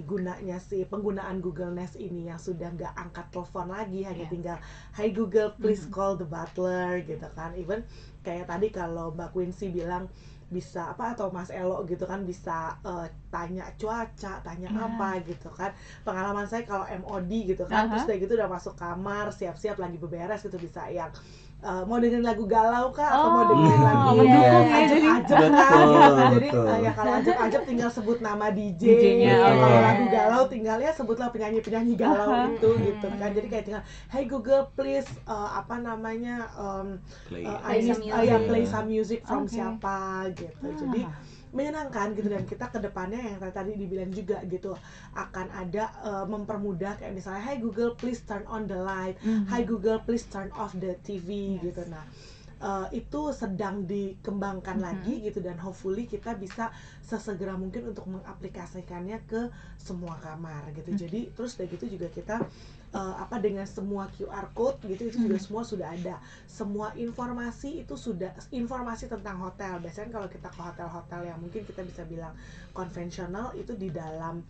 penggunaan Google Nest ini yang sudah nggak angkat telepon lagi, hanya tinggal Hi Google please call the butler gitu kan. Even kayak tadi kalau Mbak Quincy bilang bisa atau Mas Elo gitu kan bisa tanya cuaca, tanya apa gitu kan. Pengalaman saya kalau MOD gitu kan, terus udah gitu udah masuk kamar, siap-siap lagi beberes gitu, bisa yang mau dengerin lagu galau kah atau mau dengerin lagu ajep-ajep kan. Jadi ya kalau ajep-ajep tinggal sebut nama DJ-nya, kalau lagu galau tinggal ya sebutlah penyanyi-penyanyi galau itu gitu kan. Jadi kayak tinggal hey Google please play some music from siapa gitu. Jadi menyenangkan gitu, dan kita kedepannya yang tadi dibilang juga gitu akan ada mempermudah kayak misalnya hey Google please turn on the light, hey Google please turn off the TV gitu. Nah itu sedang dikembangkan lagi gitu, dan hopefully kita bisa sesegera mungkin untuk mengaplikasikannya ke semua kamar gitu. Jadi terus udah gitu juga kita dengan semua QR code gitu itu juga semua sudah ada. Semua informasi itu sudah informasi tentang hotel. Biasanya kalau kita ke hotel-hotel yang mungkin kita bisa bilang konvensional itu di dalam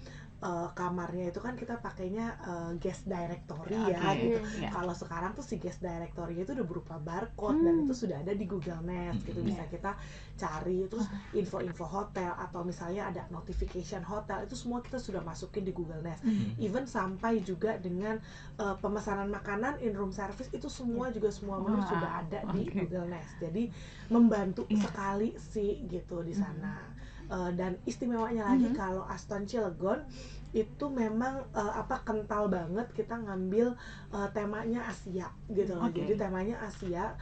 kamarnya itu kan kita pakainya guest directory gitu. Kalau sekarang tuh si guest directory itu udah berupa barcode dan itu sudah ada di Google Nest gitu. Bisa kita cari terus info-info hotel atau misalnya ada notification hotel, itu semua kita sudah masukin di Google Nest. Even sampai juga dengan pemesanan makanan, in room service itu semua juga semua menu sudah ada di Google Nest. Jadi membantu sekali sih gitu di sana. Dan istimewanya lagi kalau Aston Cilegon itu memang kental banget, kita ngambil temanya Asia gitu loh. Jadi temanya Asia,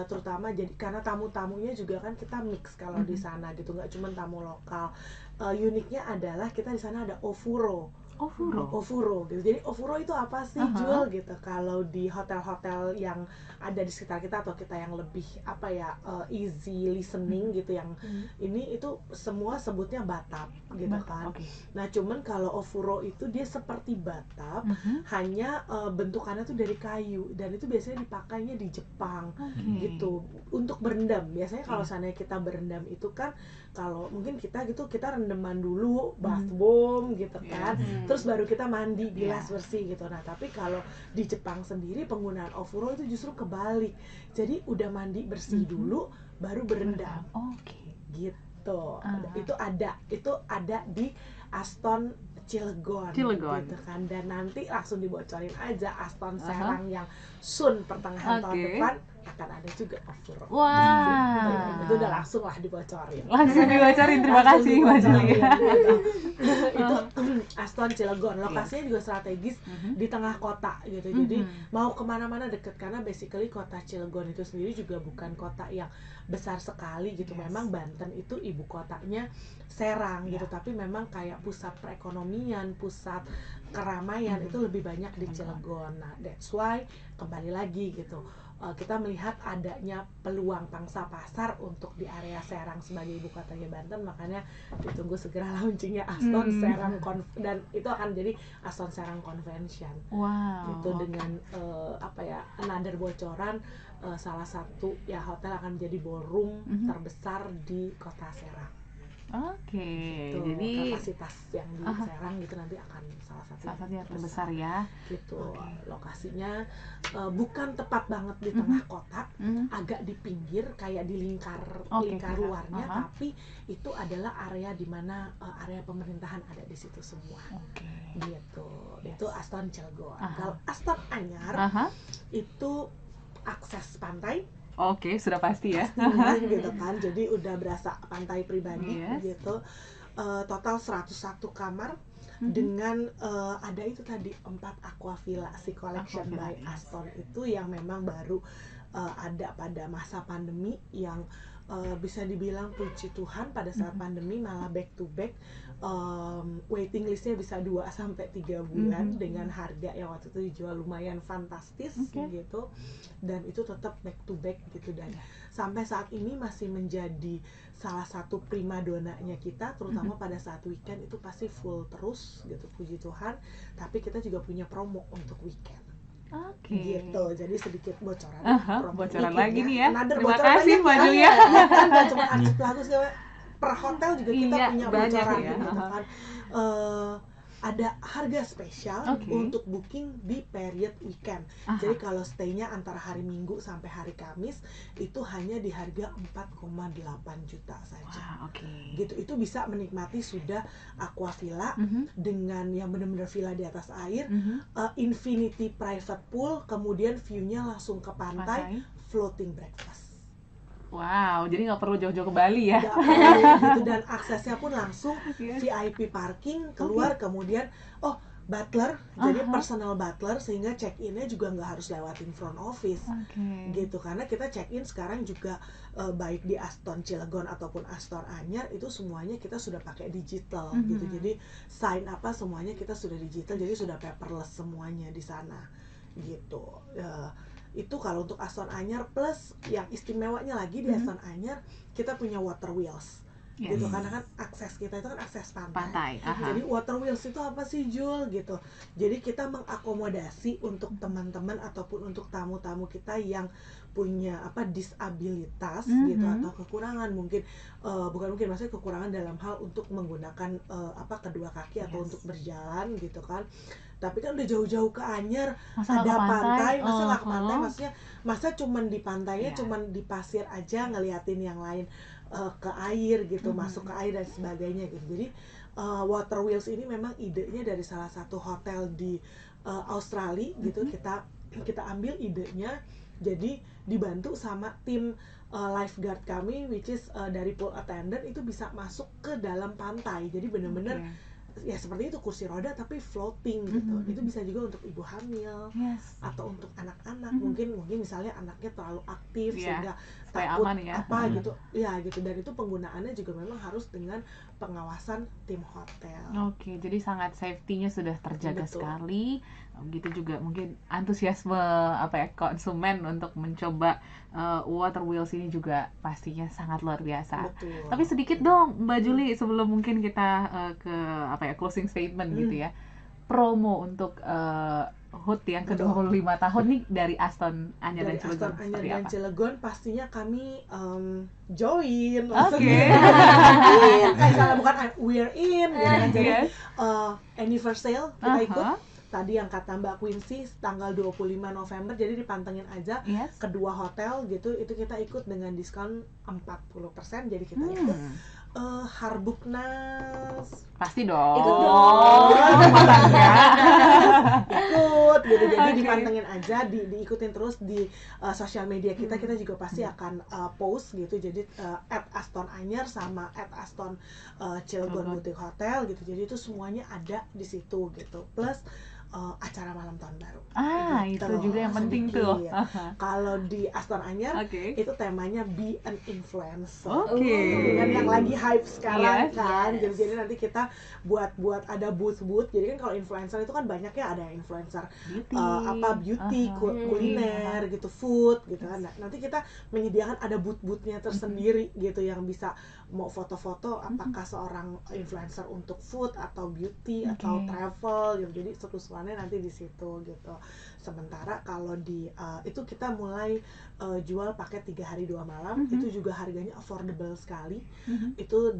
terutama jadi karena tamu-tamunya juga kan kita mix kalau di sana gitu, nggak cuma tamu lokal. Uniknya adalah kita di sana ada Ofuro gitu. Jadi Ofuro itu apa sih Jul gitu? Kalau di hotel-hotel yang ada di sekitar kita atau kita yang lebih easy listening gitu, yang ini itu semua sebutnya batap gitu kan. Nah cuman kalau Ofuro itu dia seperti batap, hanya bentukannya tuh dari kayu, dan itu biasanya dipakainya di Jepang gitu untuk berendam. Biasanya kalau sana kita berendam itu kan kalau mungkin kita gitu kita rendeman dulu bath bomb gitu kan, terus baru kita mandi bilas bersih gitu. Nah tapi kalau di Jepang sendiri penggunaan Ofuro itu justru kebalik, jadi udah mandi bersih dulu baru berendam gitu. Itu ada di Aston Cilegon gitu kan. Dan nanti langsung dibocorin aja Aston Serang yang soon pertengahan tahun depan akan ada juga Ofuro. Itu udah langsung lah dibocorin. Terima kasih Mbak Julia. Itu Aston Cilegon, lokasinya juga strategis di tengah kota gitu. Jadi mau kemana-mana deket, karena basically kota Cilegon itu sendiri juga bukan kota yang besar sekali gitu. Memang Banten itu ibu kotanya Serang gitu, tapi memang kayak pusat perekonomian, pusat keramaian itu lebih banyak di Cilegon. Nah that's why kembali lagi gitu, kita melihat adanya peluang pangsa pasar untuk di area Serang sebagai ibu kotanya Banten, makanya ditunggu segera launchingnya Aston Serang dan itu akan jadi Aston Serang Convention. Itu dengan another bocoran, salah satu hotel akan menjadi ballroom terbesar di kota Serang. Gitu. Jadi kapasitas yang di Serang gitu nanti akan salah satu yang terbesar ya. Gitu. Lokasinya bukan tepat banget di tengah kota, agak di pinggir kayak di lingkar luarnya, tapi itu adalah area di mana area pemerintahan ada di situ semua. Gitu. Itu Aston Cilegon. Kalau Aston Anyar itu akses pantai. Sudah pasti ya. Gitu kan. Jadi udah berasa pantai pribadi gitu. Total 101 kamar dengan ada itu tadi 4 aqua villa si collection by Aston itu yang memang baru ada pada masa pandemi, yang bisa dibilang puji Tuhan pada saat pandemi malah back to back, waiting listnya bisa 2-3 bulan dengan harga yang waktu itu dijual lumayan fantastis gitu, dan itu tetap back to back gitu. Dan sampai saat ini masih menjadi salah satu primadonanya kita, terutama pada saat weekend itu pasti full terus gitu, puji Tuhan. Tapi kita juga punya promo untuk weekend. Gitu, jadi sedikit bocoran. Bocoran lagi nih ya. Terima kasih Mbak Julia. Kan cuma arsip lagu segala, per hotel juga kita punya bocoran gitu kan. ada harga spesial untuk booking di period weekend. Jadi kalau stay-nya antara hari Minggu sampai hari Kamis itu hanya di harga 4,8 juta saja. Gitu. Itu bisa menikmati sudah aqua villa dengan yang benar-benar villa di atas air, infinity private pool, kemudian view-nya langsung ke pantai, floating breakfast. Wow, jadi nggak perlu jauh-jauh ke Bali ya? Nggak perlu gitu, dan aksesnya pun langsung VIP parking keluar, kemudian butler, jadi personal butler, sehingga check-in-nya juga nggak harus lewatin front office, gitu. Karena kita check-in sekarang juga baik di Aston Cilegon ataupun Aston Anyar itu semuanya kita sudah pakai digital, gitu. Jadi sign apa semuanya kita sudah digital, jadi sudah paperless semuanya di sana, gitu. Itu kalau untuk Aston Anyar, plus yang istimewanya lagi di Aston Anyar kita punya water wheels. Gitu, karena kan akses kita itu kan akses pantai. Jadi water wheels itu apa sih, Jul, gitu. Jadi kita mengakomodasi untuk teman-teman ataupun untuk tamu-tamu kita yang punya disabilitas gitu, atau kekurangan mungkin bukan mungkin, maksudnya kekurangan dalam hal untuk menggunakan kedua kaki atau untuk berjalan gitu kan. Tapi kan udah jauh-jauh ke Anyar, masa ada pantai, masa nggak ke pantai, masa cuman di pantainya cuman di pasir aja ngeliatin yang lain ke air gitu, masuk ke air dan sebagainya gitu. Jadi water wheels ini memang idenya dari salah satu hotel di Australia gitu. Kita ambil idenya, jadi dibantu sama tim lifeguard kami, which is dari pool attendant, itu bisa masuk ke dalam pantai. Jadi bener-bener ya seperti itu, kursi roda tapi floating gitu. Itu bisa juga untuk ibu hamil atau untuk anak-anak, mungkin misalnya anaknya terlalu aktif sehingga takut aman ya. Gitu ya gitu. Dan itu penggunaannya juga memang harus dengan pengawasan tim hotel. Jadi sangat safety-nya sudah terjaga sekali. Begitu juga mungkin antusiasme konsumen untuk mencoba water wheels ini juga pastinya sangat luar biasa. Tapi sedikit dong Mbak Julie, sebelum mungkin kita ke closing statement gitu ya, promo untuk HUT yang ke-25 tahun nih dari Aston Anyar dan Cilegon. Aston Anyar dan Cilegon pastinya kami join. Bukan we're in gitu. Jadi anniversary kita ikut. Tadi yang kata Mbak Quincy tanggal 25 November, jadi dipantengin aja kedua hotel gitu, itu kita ikut dengan diskon 40%, jadi kita ikut. Harbuknas pasti dong. Ikut dong. Ikut gitu. Jadi dipantengin aja, diikutin terus di sosial media kita. Kita juga pasti akan post gitu. Jadi @AstonAnyar sama @Aston Cilegon Boutique Hotel gitu. Jadi itu semuanya ada di situ gitu. Plus acara malam tahun baru. Gitu. Itu juga yang penting tuh. Kalau di Aston Anyar itu temanya Be an Influencer. Dengan yang lagi hype sekarang kan. Jadi nanti kita buat ada booth. Jadi kan kalau influencer itu kan banyak ya, ada influencer beauty, kuliner gitu, food gitu kan. Nah, nanti kita menyediakan ada booth-boothnya tersendiri gitu, yang bisa mau foto-foto apakah seorang influencer untuk food atau beauty atau travel gitu. Jadi seru-seruannya nanti di situ gitu. Sementara kalau di itu kita mulai jual paket 3 hari 2 malam, itu juga harganya affordable sekali. Itu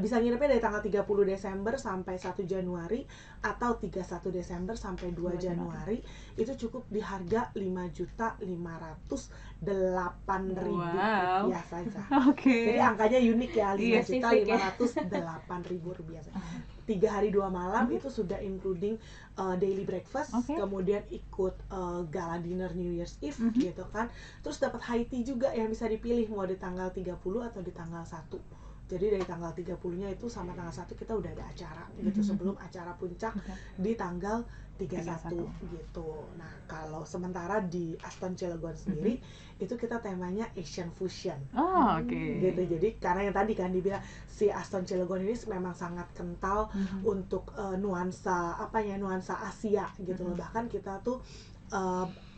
bisa nginepnya dari tanggal 30 Desember sampai 1 Januari atau 31 Desember sampai 2 Januari. Itu cukup di harga 5.508.000 rupiah saja. Jadi angkanya unik ya, 5.508.000 rupiah saja. 3 hari 2 malam itu sudah including daily breakfast, kemudian ikut gala dinner New Year's Eve gitu kan. Terus dapat high tea juga yang bisa dipilih mau di tanggal 30 atau di tanggal 1. Jadi dari tanggal 30-nya itu sama tanggal 1 kita udah ada acara gitu, sebelum acara puncak di tanggal 31 gitu. Nah, kalau sementara di Aston Cilegon sendiri itu kita temanya Asian Fusion. Gitu. Jadi karena yang tadi kan dibilang si Aston Cilegon ini memang sangat kental untuk nuansa nuansa Asia gitu loh. Bahkan kita tuh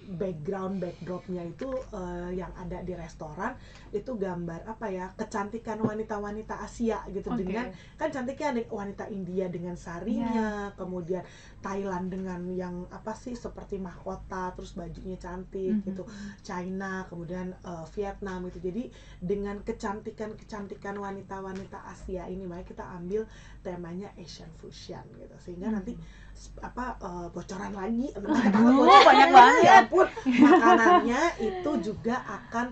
backdropnya itu yang ada di restoran itu gambar kecantikan wanita-wanita Asia gitu, dengan kan cantiknya ada wanita India dengan sarinya, kemudian Thailand dengan yang seperti mahkota, terus bajunya cantik gitu, China, kemudian Vietnam itu. Jadi dengan kecantikan wanita-wanita Asia ini, makanya kita ambil temanya Asian fusion gitu, sehingga nanti bocoran lagi banyak banget ya ampun, makanannya itu juga akan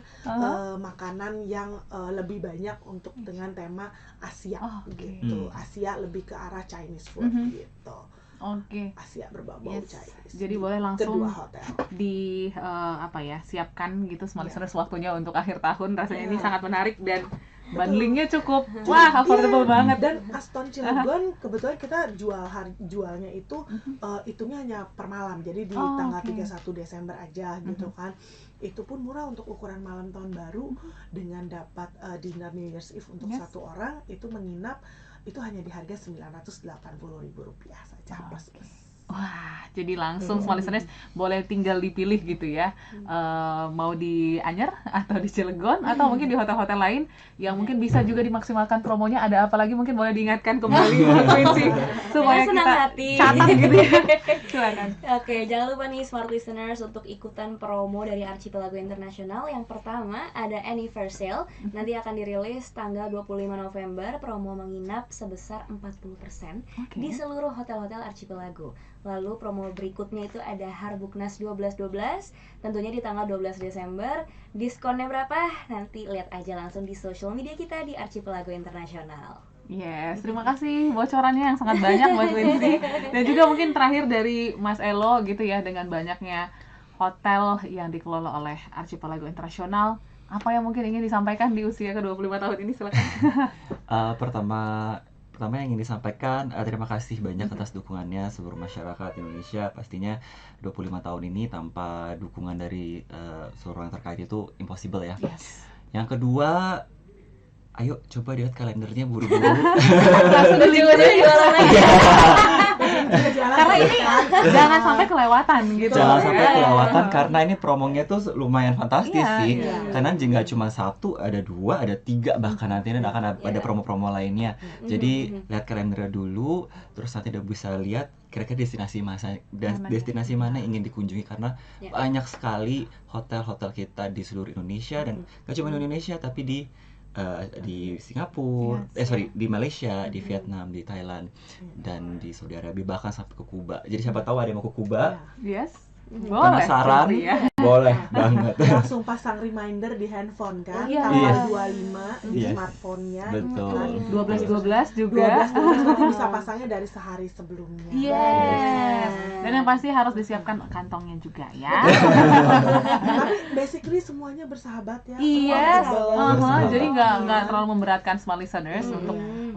makanan yang lebih banyak untuk dengan tema Asia gitu. Asia lebih ke arah Chinese food gitu. Asia berbau-bau Chinese. Jadi boleh langsung kedua hotel di siapkan gitu Small Listeners waktunya untuk akhir tahun. Rasanya ini sangat menarik dan bundlingnya cukup affordable banget. Dan Aston Cilegon kebetulan kita jualnya itu hitungnya hanya per malam, jadi di tanggal 31 Desember aja gitu kan. Itu pun murah untuk ukuran malam tahun baru, dengan dapat dinner New Year's Eve untuk satu orang, itu menginap itu hanya di harga Rp980.000 saja plus. Wah, jadi langsung Small Listeners boleh tinggal dipilih gitu ya, mau di Anyer atau di Cilegon atau mungkin di hotel-hotel lain yang mungkin bisa juga dimaksimalkan promonya. Ada apa lagi mungkin boleh diingatkan kembali Quincy supaya kita catat gitu ya. Silakan. Oke, jangan lupa nih Smart Listeners untuk ikutan promo dari Archipelago International. Yang pertama ada Anniversary, nanti akan dirilis tanggal 25 November, promo menginap sebesar 40% di seluruh hotel-hotel Archipelago. Lalu promo berikutnya itu ada Harbuknas 12/12, tentunya di tanggal 12 Desember. Diskonnya berapa? Nanti lihat aja langsung di social media kita di Archipelago International. Yes, terima kasih bocorannya yang sangat banyak Mas Quincy. Dan juga mungkin terakhir dari Mas Elo gitu ya, dengan banyaknya hotel yang dikelola oleh Archipelago International, apa yang mungkin ingin disampaikan di usia ke-25 tahun ini? Silakan. Pertama yang ingin disampaikan, terima kasih banyak atas dukungannya seluruh masyarakat Indonesia. Pastinya 25 tahun ini tanpa dukungan dari seluruh yang terkait itu impossible ya. Yang kedua, ayo coba lihat kalendernya buru-buru. Langsung jualan lagi. Karena ini jangan sampai kelewatan gitu. Jangan sampai kelewatan karena ini promonya tuh lumayan fantastis sih. Karena nggak cuma 1, ada 2, ada 3 bahkan nanti akan ada promo-promo lainnya. Jadi lihat kalendernya dulu, terus nanti udah bisa lihat kira-kira destinasi mana yang ingin dikunjungi, karena banyak sekali hotel-hotel kita di seluruh Indonesia, dan nggak cuma di Indonesia tapi di Singapura, di Malaysia, di Vietnam, di Thailand, dan di Saudi Arabia, bahkan sampai ke Kuba. Jadi siapa tahu ada yang mau ke Kuba, penasaran, boleh banget. Langsung pasang reminder di handphone kan, tanggal 25 di smartphone-nya. Betul. 12 juga. 12 nanti bisa pasangnya dari sehari sebelumnya. Dan yang pasti harus disiapkan kantongnya juga ya. Tapi basically semuanya bersahabat ya. Jadi nggak terlalu memberatkan Smart Listeners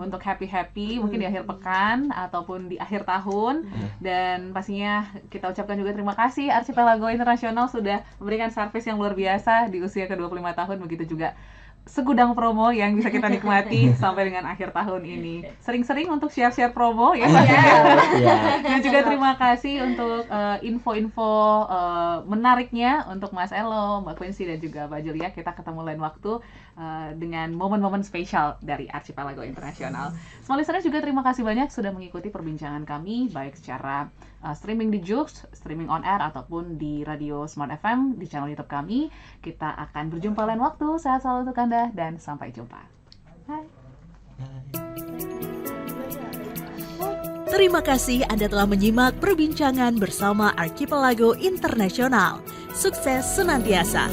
untuk happy mungkin di akhir pekan ataupun di akhir tahun. Dan pastinya kita ucapkan juga terima kasih Archipelago International sudah memberikan servis yang luar biasa di usia ke-25 tahun. Begitu juga segudang promo yang bisa kita nikmati sampai dengan akhir tahun ini. Sering-sering untuk share-share promo ya. Dan juga terima kasih untuk info-info menariknya untuk Mas Elo, Mbak Quincy, dan juga Mbak Julia. Kita ketemu lain waktu dengan momen-momen spesial dari Archipelago International. Small Listeners juga terima kasih banyak sudah mengikuti perbincangan kami, baik secara streaming di Joox, streaming on air, ataupun di Radio Smart FM di channel YouTube kami. Kita akan berjumpa lain waktu. Sehat selalu untuk Anda dan sampai jumpa. Bye. Terima kasih Anda telah menyimak perbincangan bersama Archipelago International. Sukses senantiasa.